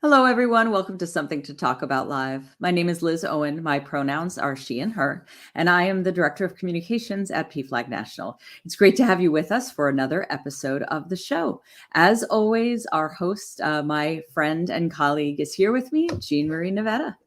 Hello, everyone. Welcome to Something to Talk About Live. My name is Liz Owen. My pronouns are she and her, and I am the Director of Communications at PFLAG National. It's great to have you with us for another episode of the show. As always, our host, my friend and colleague, is here with me, Jeanne Marie Nevada.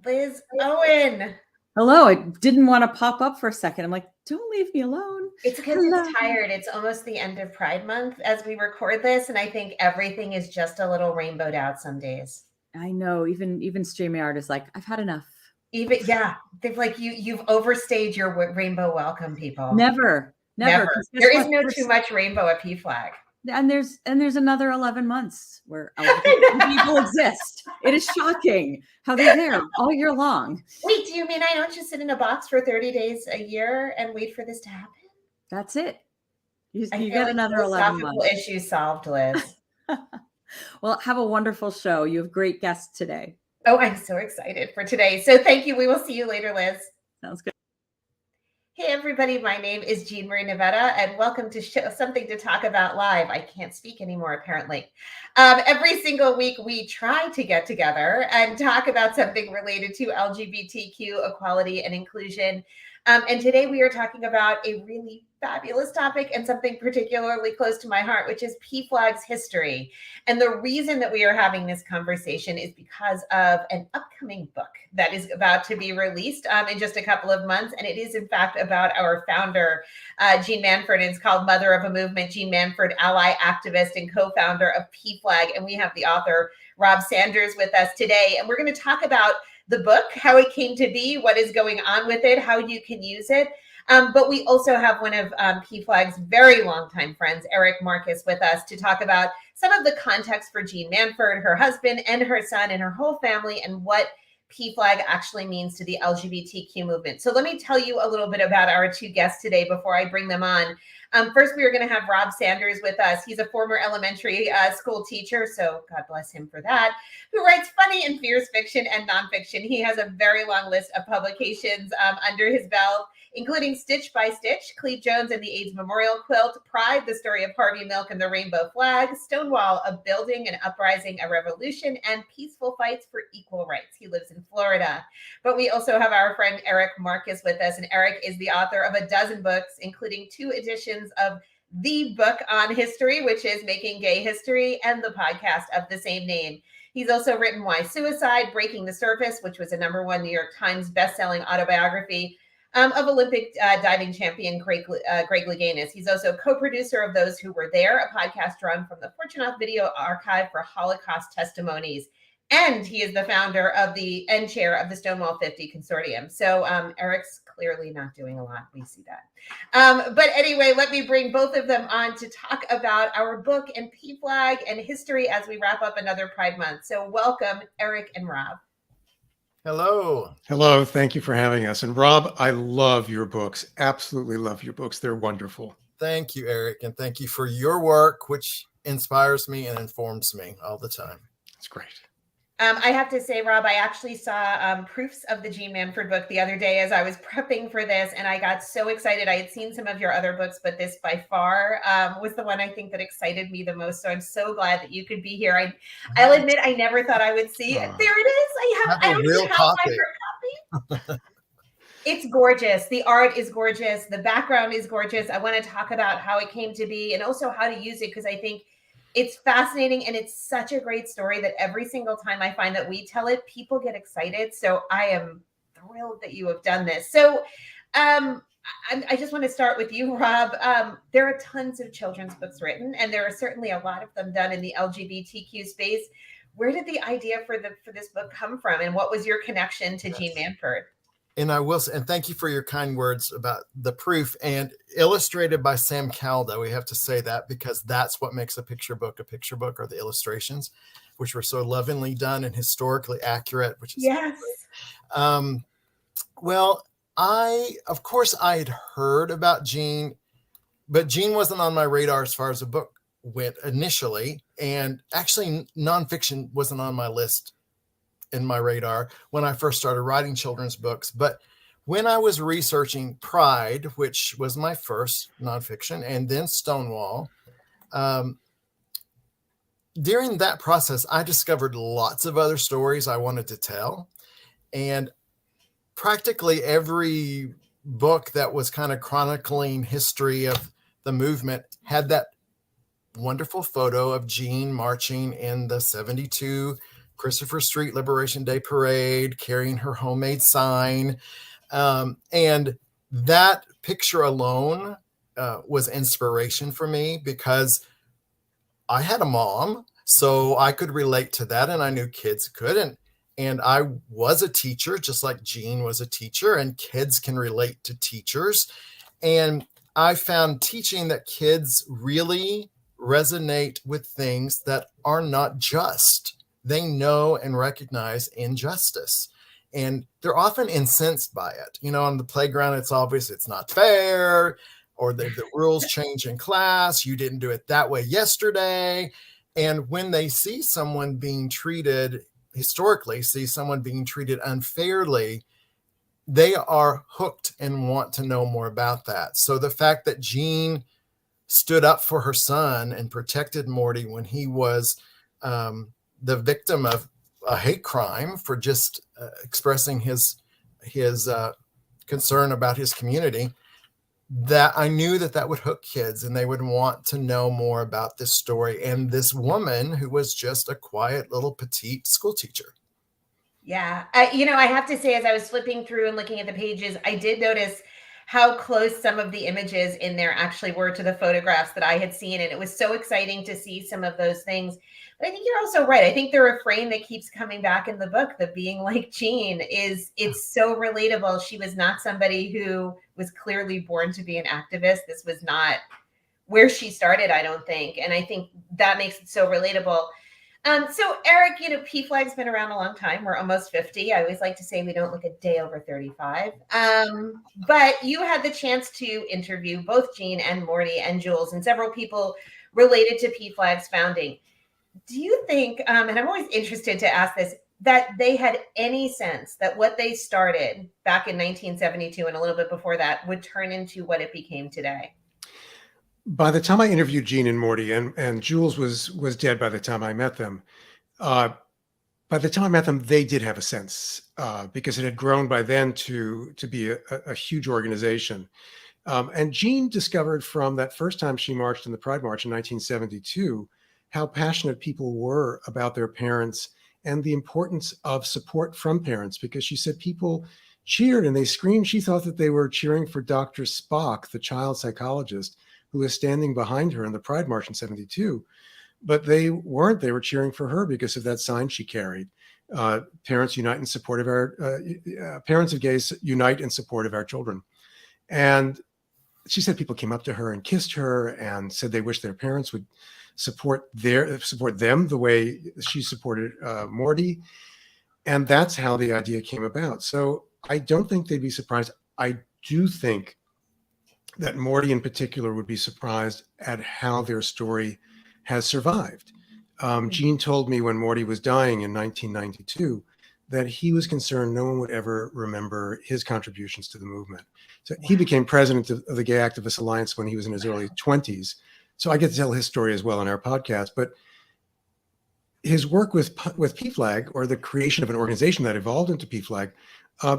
Liz Owen. Hello. I didn't want to pop up for a second. I'm like, don't leave me alone. It's because it's tired. It's almost the end of Pride Month as we record this, and I think everything is just a little rainbowed out some days. I know. Even StreamYard is like, I've had enough. They've like you've overstayed your rainbow welcome, people. Never. There is no too much rainbow at PFLAG. And there's another 11 months where LGBT people exist. It is shocking how they're there all year long. Wait, do you mean I don't just sit in a box for 30 days a year and wait for this to happen? That's it. You get like another 11 months. Issue solved, Liz. Well, have a wonderful show. You have great guests today. Oh, I'm so excited for today. So thank you. We will see you later, Liz. Sounds good. Hey, everybody. My name is Jeanne Marie Nevada, and welcome to Something to Talk About Live. I can't speak anymore, apparently. Every single week, we try to get together and talk about something related to LGBTQ equality and inclusion. And today we are talking about a really fabulous topic and something particularly close to my heart, which is PFLAG's history. And the reason that we are having this conversation is because of an upcoming book that is about to be released in just a couple of months. And it is, in fact, about our founder, Jeanne Manford. And it's called Mother of a Movement, Jeanne Manford Ally, activist and co-founder of PFLAG. And we have the author, Rob Sanders, with us today. And we're going to talk about the book, how it came to be, what is going on with it, how you can use it. But we also have one of PFLAG's very longtime friends, Eric Marcus, with us to talk about some of the context for Jeanne Manford, her husband and her son and her whole family, and what PFLAG actually means to the LGBTQ movement. So let me tell you a little bit about our two guests today before I bring them on. First, we are going to have Rob Sanders with us. He's a former elementary school teacher, so God bless him for that, who writes funny and fierce fiction and nonfiction. He has a very long list of publications under his belt, including Stitch by Stitch, Cleve Jones and the AIDS Memorial Quilt, Pride, the story of Harvey Milk and the Rainbow Flag, Stonewall, a building, an uprising, a revolution, and peaceful fights for equal rights. He lives in Florida. But we also have our friend Eric Marcus with us, and Eric is the author of a dozen books, including 2 editions of the book on history, which is Making Gay History, and the podcast of the same name. He's also written Why Suicide, Breaking the Surface, which was a #1 New York Times bestselling autobiography of Olympic diving champion Greg Louganis. He's also co-producer of Those Who Were There, a podcast run from the Fortunoff Video Archive for Holocaust testimonies. And he is the founder of and chair of the Stonewall 50 Consortium. So Eric's clearly not doing a lot. We see that. But anyway, let me bring both of them on to talk about our book and PFLAG and history as we wrap up another Pride Month. So welcome, Eric and Rob. Hello. Hello. Thank you for having us. And Rob, I love your books. Absolutely love your books. They're wonderful. Thank you, Eric. And thank you for your work, which inspires me and informs me all the time. It's great. I have to say, Rob, I actually saw proofs of the Jeanne Manford book the other day as I was prepping for this, and I got so excited. I had seen some of your other books, but this by far was the one I think that excited me the most. So I'm so glad that you could be here. I'll admit I never thought I would see it. There it is. I don't even have my copy. It's gorgeous. The art is gorgeous. The background is gorgeous. I want to talk about how it came to be and also how to use it, because I think it's fascinating and it's such a great story that every single time I find that we tell it, people get excited. So I am thrilled that you have done this. So I just want to start with you, Rob. There are tons of children's books written, and there are certainly a lot of them done in the LGBTQ space. Where did the idea for this book come from, and what was your connection to Jeanne Manford? And I will say, and thank you for your kind words about the proof, and illustrated by Sam Kalda. We have to say that because that's what makes a picture book, are the illustrations, which were so lovingly done and historically accurate, which is yes. Well, of course I had heard about Jeanne, but Jeanne wasn't on my radar as far as a book went initially. And actually nonfiction wasn't on my list in my radar when I first started writing children's books. But when I was researching Pride, which was my first nonfiction, and then Stonewall, during that process, I discovered lots of other stories I wanted to tell. And practically every book that was kind of chronicling history of the movement had that wonderful photo of Jeanne marching in the 72 Christopher Street Liberation Day Parade, carrying her homemade sign. And that picture alone was inspiration for me, because I had a mom, so I could relate to that, and I knew kids couldn't. And I was a teacher, just like Jeanne was a teacher, and kids can relate to teachers. And I found teaching that kids really resonate with things that are not just. They know and recognize injustice. And they're often incensed by it. You know, on the playground, it's obvious it's not fair, or the rules change in class. You didn't do it that way yesterday. And when they see someone being treated, historically see someone being treated unfairly, they are hooked and want to know more about that. So the fact that Jeanne stood up for her son and protected Morty when he was the victim of a hate crime for just expressing his concern about his community, that I knew that would hook kids and they would want to know more about this story and this woman who was just a quiet little petite school teacher. Yeah. I have to say, as I was flipping through and looking at the pages, I did notice how close some of the images in there actually were to the photographs that I had seen. And it was so exciting to see some of those things. But I think you're also right. I think the refrain that keeps coming back in the book, the being like Jeanne, it's so relatable. She was not somebody who was clearly born to be an activist. This was not where she started, I don't think. And I think that makes it so relatable. So Eric, PFLAG's been around a long time. We're almost 50. I always like to say we don't look a day over 35. But you had the chance to interview both Jeanne and Morty and Jules and several people related to PFLAG's founding. Do you think, and I'm always interested to ask this, that they had any sense that what they started back in 1972 and a little bit before that would turn into what it became today? By the time I interviewed Jeanne and Morty, and Jules was dead by the time I met them, they did have a sense, because it had grown by then to be a huge organization. And Jeanne discovered from that first time she marched in the Pride March in 1972 how passionate people were about their parents and the importance of support from parents, because she said people cheered and they screamed. She thought that they were cheering for Dr. Spock, the child psychologist, who was standing behind her in the Pride March in 72. But they weren't. They were cheering for her because of that sign she carried. Parents unite in support of our, parents of gays unite in support of our children. And she said people came up to her and kissed her and said they wish their parents would support them the way she supported Morty. And that's how the idea came about. So I don't think they'd be surprised. I do think that Morty in particular would be surprised at how their story has survived. Jeanne told me when Morty was dying in 1992 that he was concerned no one would ever remember his contributions to the movement. So he became president of the Gay Activist Alliance when he was in his early 20s. So I get to tell his story as well in our podcast. But his work with PFLAG, or the creation of an organization that evolved into PFLAG,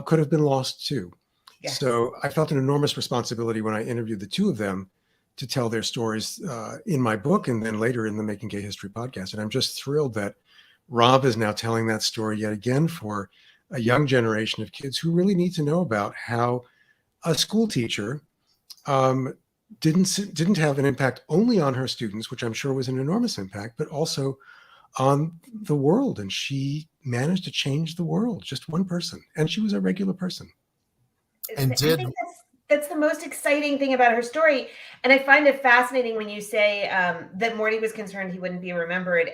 could have been lost too. Yeah. So I felt an enormous responsibility when I interviewed the two of them to tell their stories in my book and then later in the Making Gay History podcast. And I'm just thrilled that Rob is now telling that story yet again for a young generation of kids who really need to know about how a school teacher didn't have an impact only on her students, which I'm sure was an enormous impact, but also on the world. And she managed to change the world, just one person. And she was a regular person. And I think that's the most exciting thing about her story. And I find it fascinating when you say that Morty was concerned he wouldn't be remembered.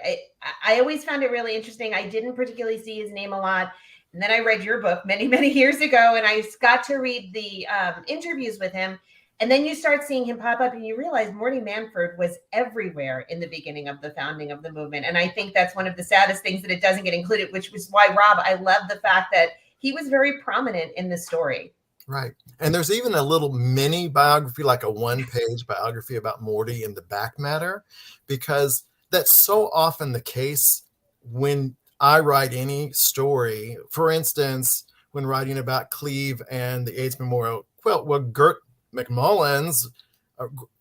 I always found it really interesting. I didn't particularly see his name a lot. And then I read your book many, many years ago, and I got to read the interviews with him. And then you start seeing him pop up and you realize Morty Manford was everywhere in the beginning of the founding of the movement. And I think that's one of the saddest things that it doesn't get included, which was why, Rob, I love the fact that he was very prominent in the story. Right. And there's even a little mini biography, like a one-page biography about Morty in the back matter, because that's so often the case when I write any story. For instance, when writing about Cleve and the AIDS Memorial Quilt, well, Gert McMullins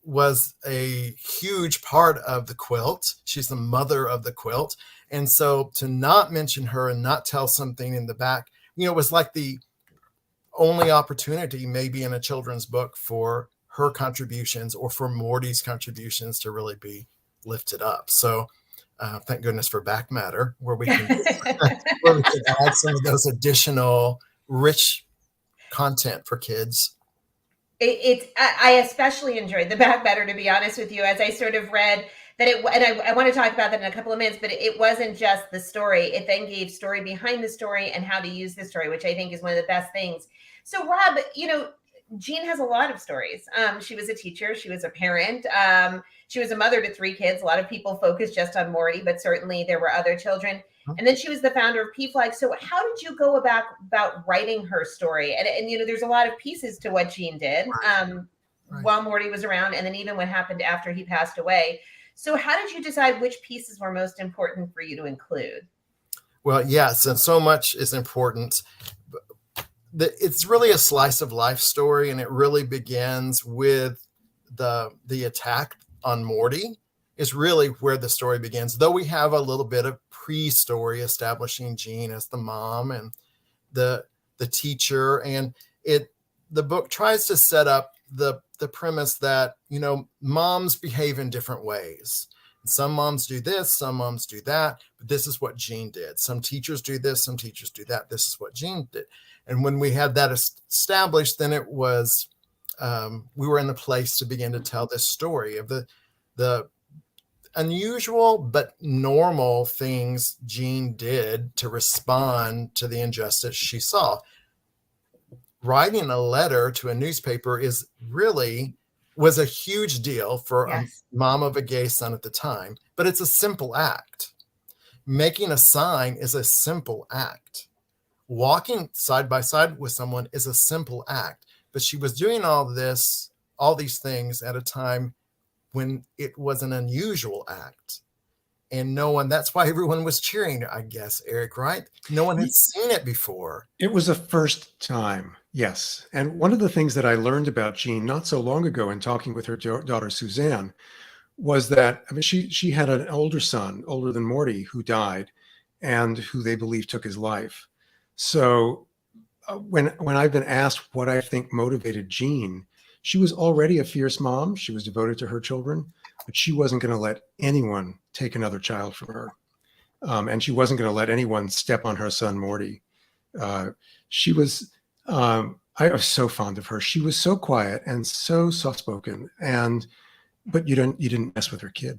was a huge part of the quilt. She's the mother of the quilt. And so to not mention her and not tell something in the back, it was like the only opportunity maybe in a children's book for her contributions or for Morty's contributions to really be lifted up. So thank goodness for back matter, where we can add some of those additional rich content for kids. I especially enjoyed the back matter, to be honest with you, as I sort of read that and I want to talk about that in a couple of minutes, but it wasn't just the story. It then gave story behind the story and how to use the story, which I think is one of the best things. So Rob, Jeanne has a lot of stories. She was a teacher. She was a parent. She was a mother to 3 kids. A lot of people focus just on Morty, but certainly there were other children. And then she was the founder of PFLAG. So how did you go about writing her story? And there's a lot of pieces to what Jeanne did while Morty was around, and then even what happened after he passed away. So how did you decide which pieces were most important for you to include? Well, yes, and so much is important. It's really a slice of life story, and it really begins with the attack on Morty is really where the story begins, though we have a little bit of pre-story establishing Jeanne as the mom and the teacher. And the book tries to set up the premise that, moms behave in different ways. Some moms do this, some moms do that, but this is what Jeanne did. Some teachers do this, some teachers do that. This is what Jeanne did. And when we had that established, then it was, we were in the place to begin to tell this story of the unusual but normal things Jeanne did to respond to the injustice she saw. Writing a letter to a newspaper was a huge deal for a mom of a gay son at the time, but it's a simple act. Making a sign is a simple act. Walking side by side with someone is a simple act, but she was doing all these things at a time when it was an unusual act. And that's why everyone was cheering, I guess, Eric, right? No one had seen it before. It was a first time, yes. And one of the things that I learned about Jeanne not so long ago in talking with her daughter, Suzanne, was that she had an older son, older than Morty, who died and who they believe took his life. So when I've been asked what I think motivated Jeanne, she was already a fierce mom. She was devoted to her children, but she wasn't going to let anyone take another child from her. And she wasn't going to let anyone step on her son, Morty. I was so fond of her. She was so quiet and so soft-spoken, but you didn't mess with her kid.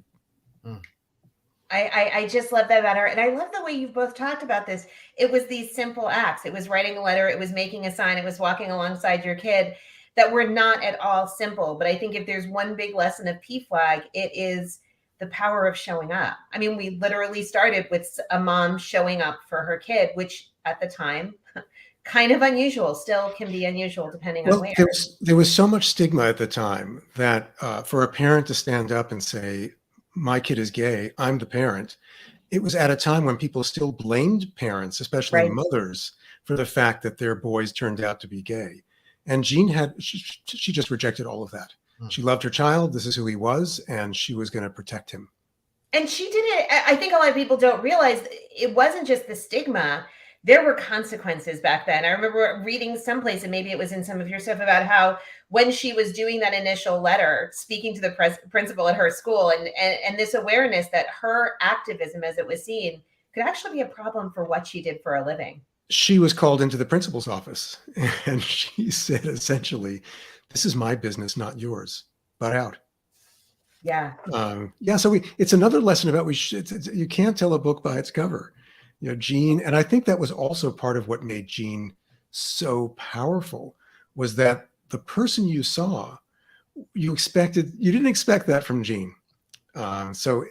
I just love that about her. And I love the way you've both talked about this. It was these simple acts. It was writing a letter. It was making a sign. It was walking alongside your kid that were not at all simple. But I think if there's one big lesson of PFLAG, it is the power of showing up. I mean, we literally started with a mom showing up for her kid, which at the time, kind of unusual, still can be unusual depending on where. There was so much stigma at the time that for a parent to stand up and say, my kid is gay, I'm the parent. It was at a time when people still blamed parents, especially mothers, for the fact that their boys turned out to be gay. And Jeanne she just rejected all of that. She loved her child. This is who he was, and she was going to protect him. And she did it. I think a lot of people don't realize it wasn't just the stigma. There were consequences back then. I remember reading someplace, and maybe it was in some of your stuff, about how when she was doing that initial letter, speaking to the principal at her school, and this awareness that her activism, as it was seen, could actually be a problem for what she did for a living. She was called into the principal's office, and she said, essentially, this is my business, not yours. Butt out. Yeah. So it's another lesson about you can't tell a book by its cover. Jeanne, and I think that was also part of what made Jeanne so powerful, was that the person you saw, you didn't expect that from Jeanne. So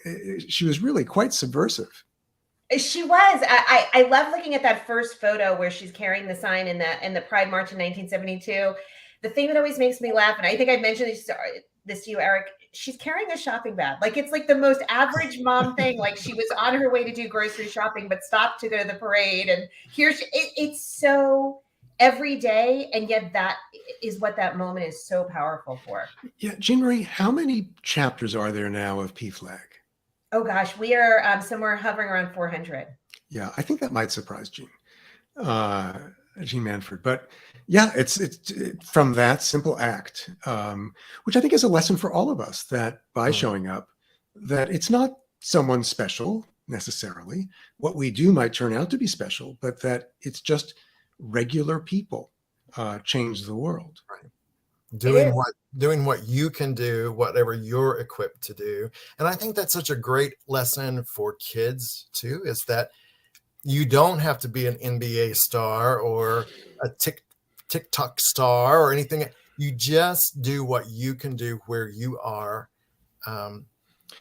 she was really quite subversive. She was. I love looking at that first photo where she's carrying the sign in the Pride March in 1972. The thing that always makes me laugh, and I think I've mentioned this to you, Eric, she's carrying a shopping bag. Like, it's like the most average mom thing. Like, she was on her way to do grocery shopping, but stopped to go to the parade. And it's so every day. And yet that is what that moment is so powerful for. Yeah. Jean Marie, how many chapters are there now of PFLAG? Oh gosh, we are somewhere hovering around 400. Yeah, I think that might surprise Jeanne Manford. But yeah, it's from that simple act, which I think is a lesson for all of us, that by showing up, that it's not someone special necessarily. What we do might turn out to be special, but that it's just regular people change the world. Right. Doing what you can do, whatever you're equipped to do. And I think that's such a great lesson for kids too, is that you don't have to be an NBA star or a TikTok star or anything. You just do what you can do where you are,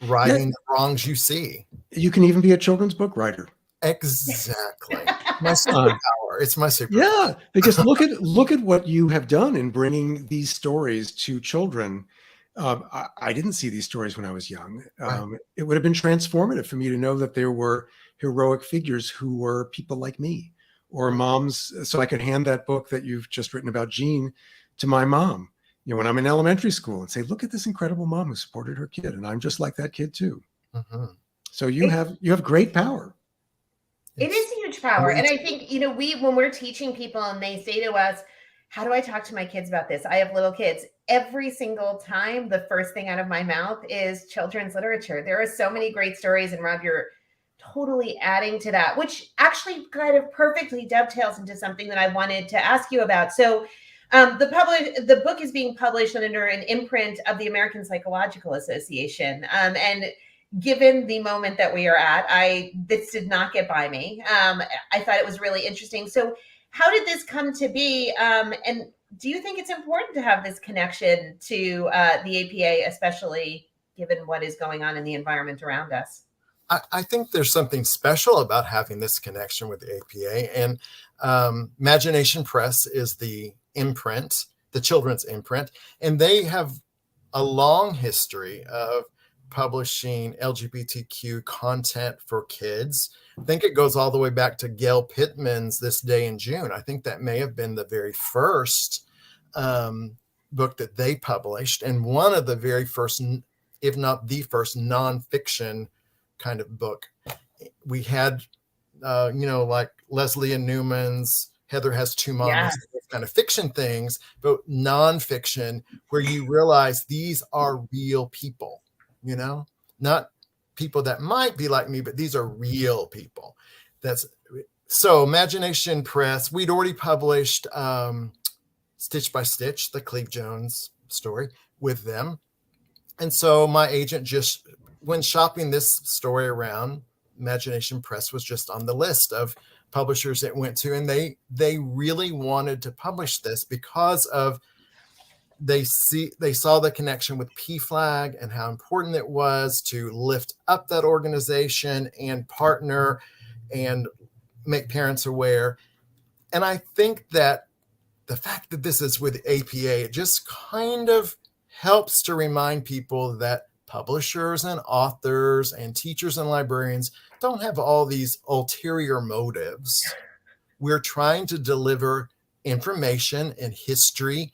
righting the wrongs you see. You can even be a children's book writer. Exactly. My superpower. It's my superpower. Yeah, because look at what you have done in bringing these stories to children. I didn't see these stories when I was young. It would have been transformative for me to know that there were heroic figures who were people like me, or moms, so I could hand that book that you've just written about Jeanne to my mom, when I'm in elementary school, and say, look at this incredible mom who supported her kid, and I'm just like that kid too. Mm-hmm. So you have great power. It is huge power. And I think, when we're teaching people and they say to us, how do I talk to my kids about this? I have little kids. Every single time, the first thing out of my mouth is children's literature. There are so many great stories. And Rob, you're totally adding to that, which actually kind of perfectly dovetails into something that I wanted to ask you about. So the book is being published under an imprint of the American Psychological Association. And given the moment that we are at, this did not get by me. I thought it was really interesting. So how did this come to be? And do you think it's important to have this connection to the APA, especially given what is going on in the environment around us? I think there's something special about having this connection with the APA. And Magination Press is the imprint, the children's imprint, and they have a long history of publishing LGBTQ content for kids. I think it goes all the way back to Gail Pittman's This Day in June. I think that may have been the very first book that they published, and one of the very first, if not the first, nonfiction kind of book. We had, like Leslie and Newman's Heather Has Two Mamas, kind of fiction things, but nonfiction where you realize these are real people. Not people that might be like me, but these are real people. So Magination Press, we'd already published Stitch by Stitch, the Cleve Jones story, with them. And so my agent just, when shopping this story around, Magination Press was just on the list of publishers it went to. And they really wanted to publish this because of they saw the connection with PFLAG and how important it was to lift up that organization and partner and make parents aware. And I think that the fact that this is with APA, it just kind of helps to remind people that publishers and authors and teachers and librarians don't have all these ulterior motives. We're trying to deliver information and history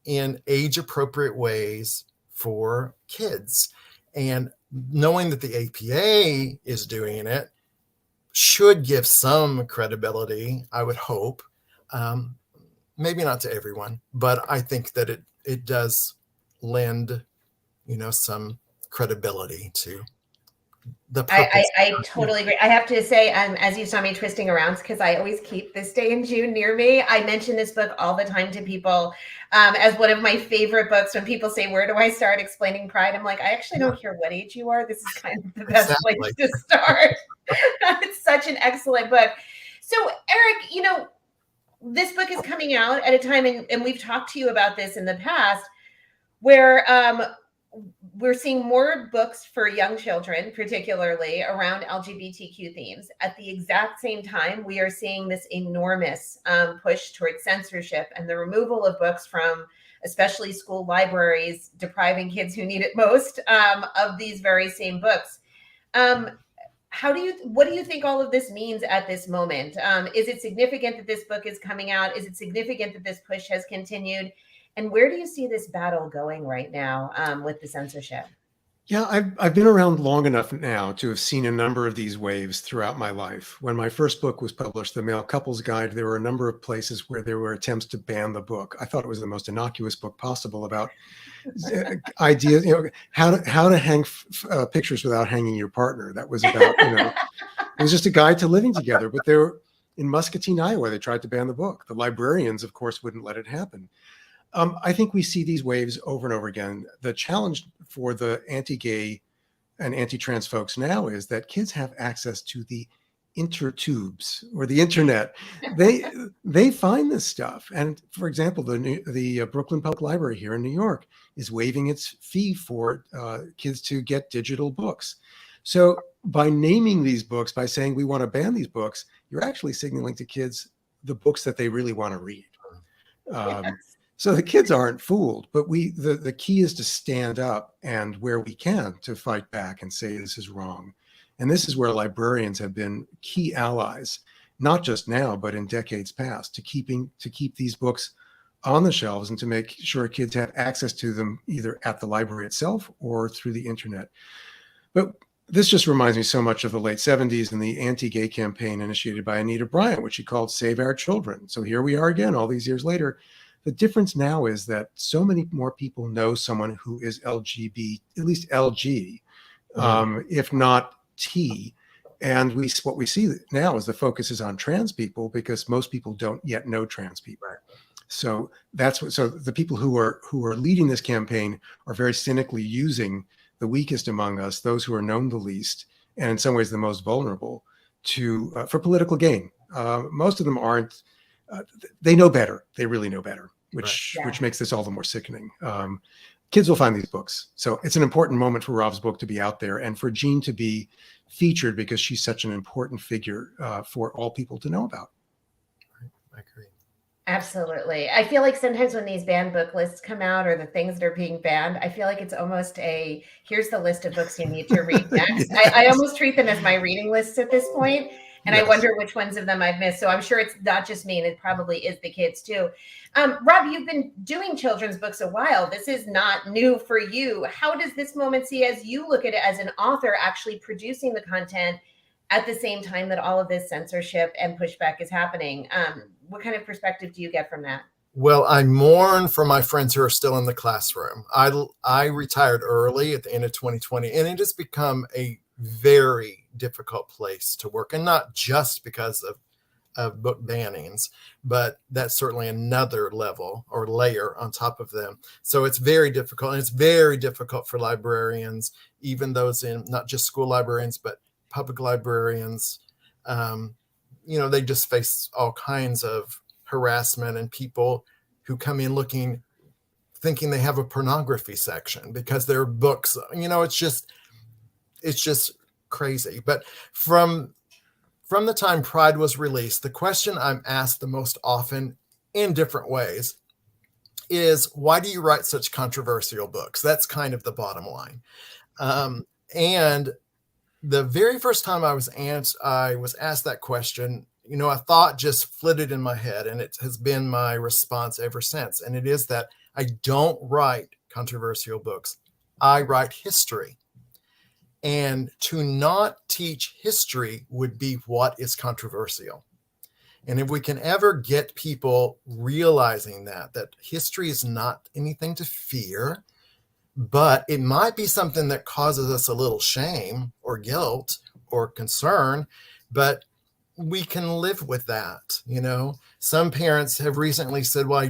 in age-appropriate ways for kids. And knowing that the APA is doing it should give some credibility, I would hope. Maybe not to everyone, but I think that it does lend, some credibility to the purpose. I totally agree. I have to say, as you saw me twisting around, because I always keep This Day in June near me. I mention this book all the time to people as one of my favorite books. When people say, where do I start explaining Pride? I'm like, I actually don't care what age you are. This is kind of the best place to start. It's such an excellent book. So Eric, this book is coming out at a time, and we've talked to you about this in the past, where we're seeing more books for young children, particularly around LGBTQ themes. At the exact same time, we are seeing this enormous push towards censorship and the removal of books from especially school libraries, depriving kids who need it most of these very same books. What do you think all of this means at this moment? Is it significant that this book is coming out? Is it significant that this push has continued? And where do you see this battle going right now with the censorship? Yeah, I've been around long enough now to have seen a number of these waves throughout my life. When my first book was published, The Male Couples Guide, there were a number of places where there were attempts to ban the book. I thought it was the most innocuous book possible about ideas, how to hang pictures without hanging your partner. That was about, it was just a guide to living together. But there were, in Muscatine, Iowa, they tried to ban the book. The librarians, of course, wouldn't let it happen. I think we see these waves over and over again. The challenge for the anti-gay and anti-trans folks now is that kids have access to the intertubes or the internet. They find this stuff. And for example, the Brooklyn Public Library here in New York is waiving its fee for kids to get digital books. So by naming these books, by saying we want to ban these books, you're actually signaling to kids the books that they really want to read. So the kids aren't fooled, but the key is to stand up and where we can to fight back and say this is wrong. And this is where librarians have been key allies, not just now, but in decades past, to keep these books on the shelves and to make sure kids have access to them either at the library itself or through the internet. But this just reminds me so much of the late 70s and the anti-gay campaign initiated by Anita Bryant, which she called Save Our Children. So here we are again, all these years later. The difference now is that so many more people know someone who is LGBT, at least LG, if not T. And what we see now is the focus is on trans people because most people don't yet know trans people. Right. So so the people who are leading this campaign are very cynically using the weakest among us, those who are known the least, and in some ways the most vulnerable, for political gain. Most of them aren't. They know better. They really know better, which makes this all the more sickening. Kids will find these books. So it's an important moment for Rob's book to be out there and for Jeanne to be featured because she's such an important figure for all people to know about. I agree. Absolutely. I feel like sometimes when these banned book lists come out or the things that are being banned, I feel like it's almost here's the list of books you need to read next. Yes. I almost treat them as my reading lists at this point. And yes. I wonder which ones of them I've missed. So I'm sure it's not just me, and it probably is the kids too. Rob, you've been doing children's books a while. This is not new for you. How does this moment see as you look at it as an author actually producing the content at the same time that all of this censorship and pushback is happening? What kind of perspective do you get from that? Well, I mourn for my friends who are still in the classroom. I retired early at the end of 2020, and it has become a very difficult place to work, and not just because of book bannings, but that's certainly another level or layer on top of them. So it's very difficult, and it's very difficult for librarians, even those in not just school librarians, but public librarians. They just face all kinds of harassment and people who come in thinking they have a pornography section because their books, it's just crazy. But from the time Pride was released, the question I'm asked the most often in different ways is, why do you write such controversial books? That's kind of the bottom line. And the very first time I was asked that question, a thought just flitted in my head, and it has been my response ever since. And it is that I don't write controversial books. I write history. And to not teach history would be what is controversial. And if we can ever get people realizing that history is not anything to fear, but it might be something that causes us a little shame or guilt or concern, but we can live with that. Some parents have recently said, well, I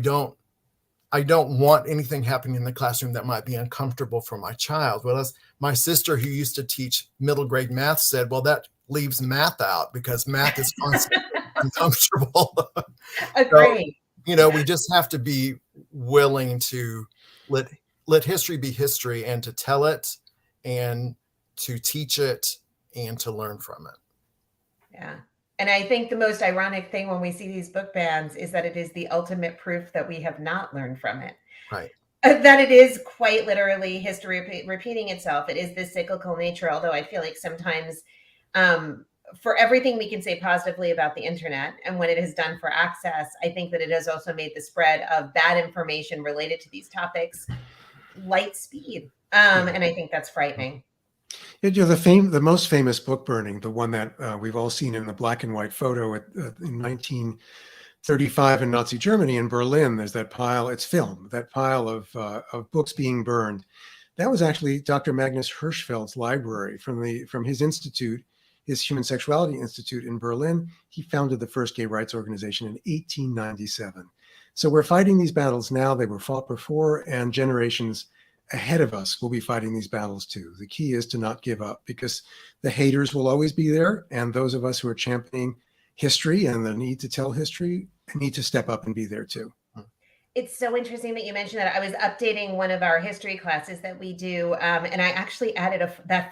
don't want anything happening in the classroom that might be uncomfortable for my child. Well, as my sister who used to teach middle grade math said, well, that leaves math out because math is constantly uncomfortable. Agree. So, we just have to be willing to let history be history, and to tell it and to teach it and to learn from it. Yeah. And I think the most ironic thing when we see these book bans is that it is the ultimate proof that we have not learned from it. Right. That it is quite literally history repeating itself. It is this cyclical nature, although I feel like sometimes for everything we can say positively about the internet and what it has done for access, I think that it has also made the spread of bad information related to these topics light speed. And I think that's frightening. You know, the most famous book burning, the one that we've all seen in the black and white photo in 1935 in Nazi Germany in Berlin. There's that pile, it's film, that pile of books being burned. That was actually Dr. Magnus Hirschfeld's library from his institute, his Human Sexuality Institute in Berlin. He founded the first gay rights organization in 1897. So we're fighting these battles now. They were fought before, and generations ahead of us will be fighting these battles too. The key is to not give up, because the haters will always be there, and those of us who are championing history and the need to tell history need to step up and be there too. It's so interesting that you mentioned that. I was updating one of our history classes that we do, and I actually added that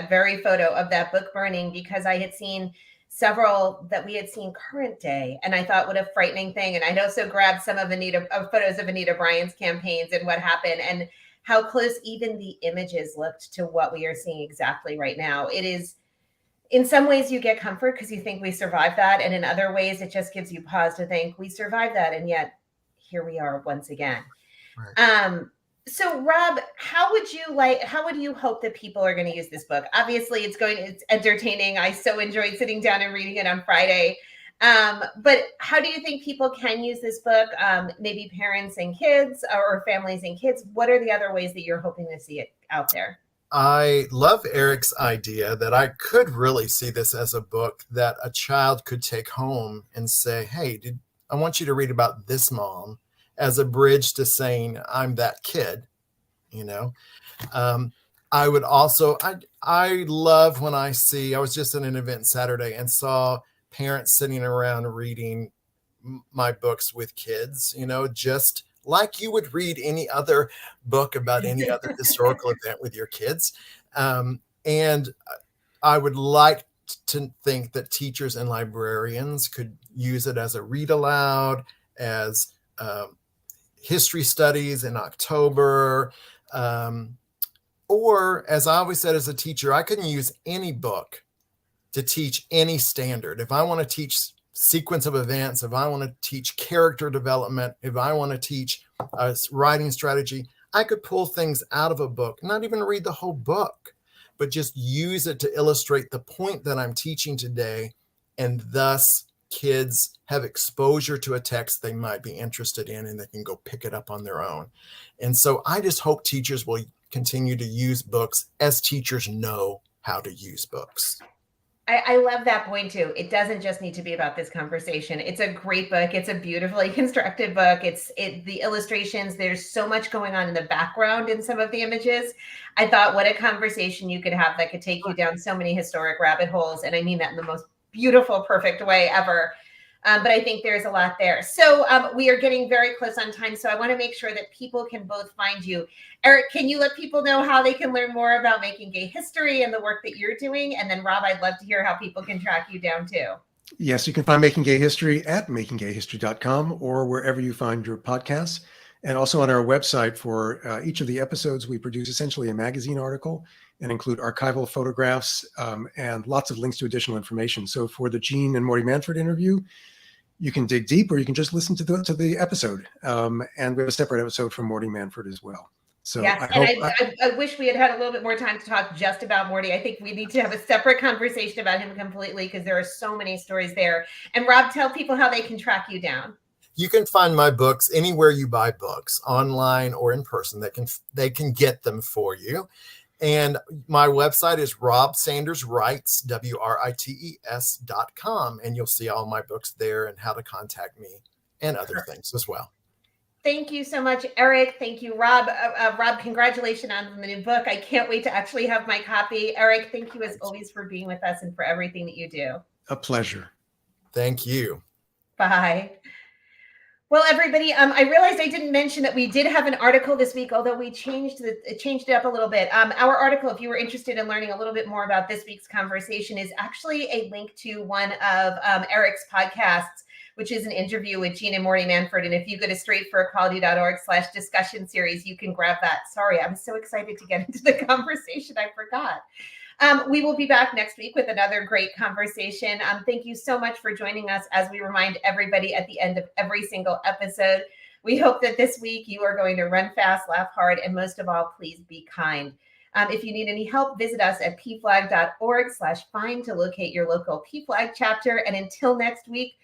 very photo of that book burning, because I had seen several that we had seen current day, and I thought, what a frightening thing. And I'd also grabbed some of photos of Anita Bryant's campaigns and what happened, and how close even the images looked to what we are seeing exactly right now. It is, in some ways you get comfort because you think we survived that, and in other ways it just gives you pause to think we survived that, and yet here we are once again. Right. So Rob, how would you hope that people are going to use this book? Obviously it's entertaining. I so enjoyed sitting down and reading it on Friday. But how do you think people can use this book? Maybe parents and kids, or families and kids. What are the other ways that you're hoping to see it out there? I love Eric's idea that I could really see this as a book that a child could take home and say, hey, I want you to read about this mom, as a bridge to saying, I'm that kid, you know. I would also, I love when I was just at an event Saturday and saw parents sitting around reading my books with kids, you know, just like you would read any other book about any other historical event with your kids. And I would like to think that teachers and librarians could use it as a read aloud, as history studies in October, or as I always said as a teacher, I couldn't use any book to teach any standard. If I want to teach sequence of events, if I want to teach character development, if I want to teach a writing strategy, I could pull things out of a book, not even read the whole book, but just use it to illustrate the point that I'm teaching today. And thus kids have exposure to a text they might be interested in, and they can go pick it up on their own. And so I just hope teachers will continue to use books as teachers know how to use books. I love that point too. It doesn't just need to be about this conversation. It's a great book. It's a beautifully constructed book. The illustrations, there's so much going on in the background in some of the images. I thought, what a conversation you could have that could take you down so many historic rabbit holes. And I mean that in the most beautiful, perfect way ever. But I think there's a lot there. So we are getting very close on time. So I want to make sure that people can both find you. Eric, can you let people know how they can learn more about Making Gay History and the work that you're doing? And then Rob, I'd love to hear how people can track you down too. Yes, you can find Making Gay History at makinggayhistory.com or wherever you find your podcasts. And also on our website for each of the episodes, we produce essentially a magazine article and include archival photographs and lots of links to additional information. So for the Jeanne and Morty Manford interview, you can dig deep, or you can just listen to the episode. And we have a separate episode from Morty Manford as well. So yes, I wish we had a little bit more time to talk just about Morty. I think we need to have a separate conversation about him completely, because there are so many stories there. And Rob, tell people how they can track you down. You can find my books anywhere you buy books, online or in person. They can get them for you. And my website is robsanderswrites, WRITES.com. And you'll see all my books there and how to contact me and other things as well. Thank you so much, Eric. Thank you, Rob. Rob, congratulations on the new book. I can't wait to actually have my copy. Eric, thank you as always for being with us and for everything that you do. A pleasure. Thank you. Bye. Well, everybody, I realized I didn't mention that we did have an article this week, although we changed it up a little bit. Our article, if you were interested in learning a little bit more about this week's conversation, is actually a link to one of Eric's podcasts, which is an interview with Jeanne and Manford. And if you go to straightforequality.org/discussion series, you can grab that. Sorry, I was so excited to get into the conversation, I forgot. We will be back next week with another great conversation. Thank you so much for joining us as we remind everybody at the end of every single episode. We hope that this week you are going to run fast, laugh hard, and most of all, please be kind. If you need any help, visit us at pflag.org/find to locate your local PFLAG chapter. And until next week,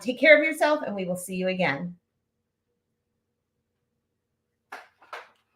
take care of yourself and we will see you again.